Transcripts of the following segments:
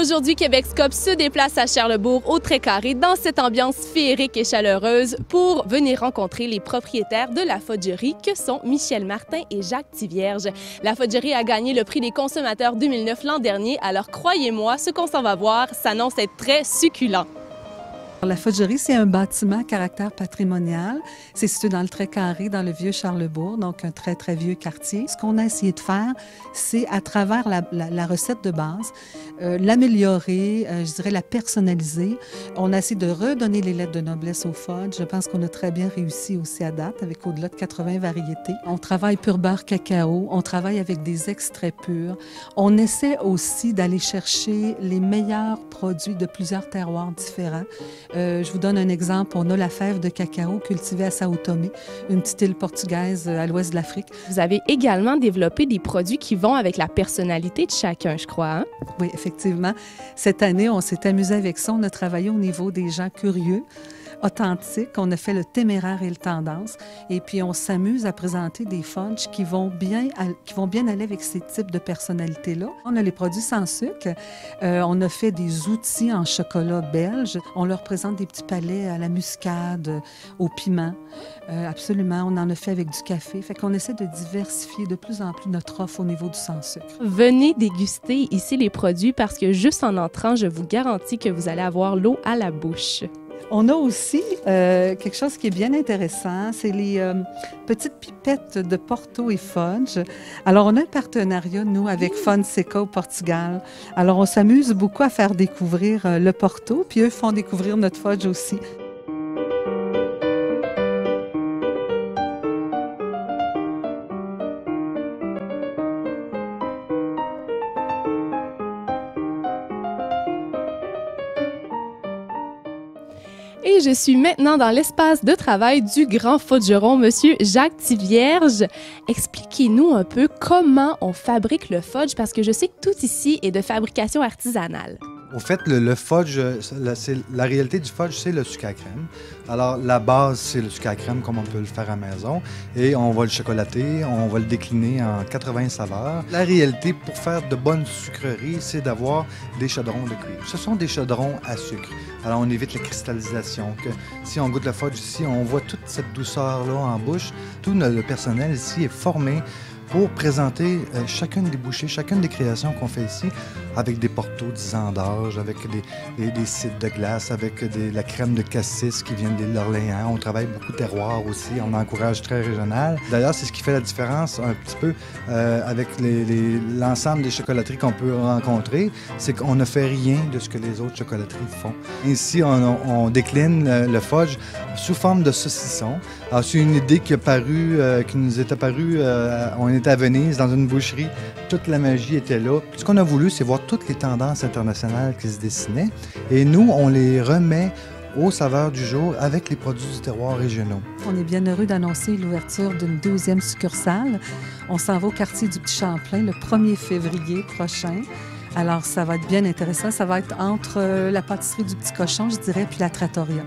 Aujourd'hui, Québec'Scope se déplace à Charlesbourg au Trait-Carré dans cette ambiance féerique et chaleureuse pour venir rencontrer les propriétaires de la Fudgerie que sont Michel Martin et Jacques Thivierge. La Fudgerie a gagné le prix des consommateurs 2009 l'an dernier, alors croyez-moi, ce qu'on s'en va voir s'annonce être très succulent. La Fudgerie, c'est un bâtiment à caractère patrimonial. C'est situé dans le Trait-Carré, dans le vieux Charlesbourg, donc un très, très vieux quartier. Ce qu'on a essayé de faire, c'est à travers la recette de base, l'améliorer, je dirais la personnaliser. On a essayé de redonner les lettres de noblesse au fudge. Je pense qu'on a très bien réussi aussi à date, avec au-delà de 80 variétés. On travaille pur beurre cacao, on travaille avec des extraits purs. On essaie aussi d'aller chercher les meilleurs produits de plusieurs terroirs différents. Je vous donne un exemple. On a la fève de cacao cultivée à Sao Tomé, une petite île portugaise à l'ouest de l'Afrique. Vous avez également développé des produits qui vont avec la personnalité de chacun, je crois. Hein? Oui, effectivement. Cette année, on s'est amusé avec ça. On a travaillé au niveau des gens curieux, authentiques. On a fait le téméraire et le tendance. Et puis, on s'amuse à présenter des fudges qui vont bien aller avec ces types de personnalités-là. On a les produits sans sucre. On a fait des outils en chocolat belge. On leur présente des petits palets à la muscade, au piment. Absolument. On en a fait avec du café. Fait qu'on essaie de diversifier de plus en plus notre offre au niveau du sans sucre. Venez déguster ici les produits parce que juste en entrant, je vous garantis que vous allez avoir l'eau à la bouche. On a aussi quelque chose qui est bien intéressant, c'est les petites pipettes de Porto et Fudge. Alors, on a un partenariat, nous, avec Fonseca au Portugal. Alors, on s'amuse beaucoup à faire découvrir le Porto, puis eux font découvrir notre Fudge aussi. Et je suis maintenant dans l'espace de travail du grand fudgeron, Monsieur Jacques Thivierge. Expliquez-nous un peu comment on fabrique le fudge, parce que je sais que tout ici est de fabrication artisanale. Au fait, le fudge, la réalité du fudge, c'est le sucre à crème. Alors, la base, c'est le sucre à crème, comme on peut le faire à la maison. Et on va le chocolater, on va le décliner en 80 saveurs. La réalité, pour faire de bonnes sucreries, c'est d'avoir des chaudrons de cuivre. Ce sont des chaudrons à sucre. Alors, on évite la cristallisation. Si on goûte le fudge ici, on voit toute cette douceur-là en bouche. Tout le personnel ici est formé pour présenter chacune des bouchées, chacune des créations qu'on fait ici, avec des portos 10 ans d'âge, avec des cidres de glace, avec la crème de cassis qui vient de l'île d'Orléans. On travaille beaucoup de terroirs aussi, on encourage très régional. D'ailleurs, c'est ce qui fait la différence un petit peu avec l'ensemble des chocolateries qu'on peut rencontrer, c'est qu'on ne fait rien de ce que les autres chocolateries font. Ici, on décline le fudge sous forme de saucisson. Alors, c'est une idée qui nous est apparue, on était à Venise, dans une boucherie, toute la magie était là. Ce qu'on a voulu, c'est voir toutes les tendances internationales qui se dessinaient, et nous, on les remet aux saveurs du jour avec les produits du terroir régionaux. On est bien heureux d'annoncer l'ouverture d'une 12e succursale. On s'en va au quartier du Petit Champlain le 1er février prochain. Alors, ça va être bien intéressant. Ça va être entre la pâtisserie du Petit Cochon, je dirais, puis la trattoria.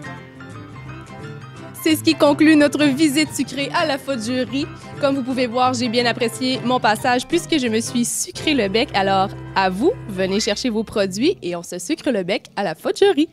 C'est ce qui conclut notre visite sucrée à la Fudgerie. Comme vous pouvez voir, j'ai bien apprécié mon passage puisque je me suis sucré le bec. Alors, à vous, venez chercher vos produits et on se sucre le bec à la Fudgerie.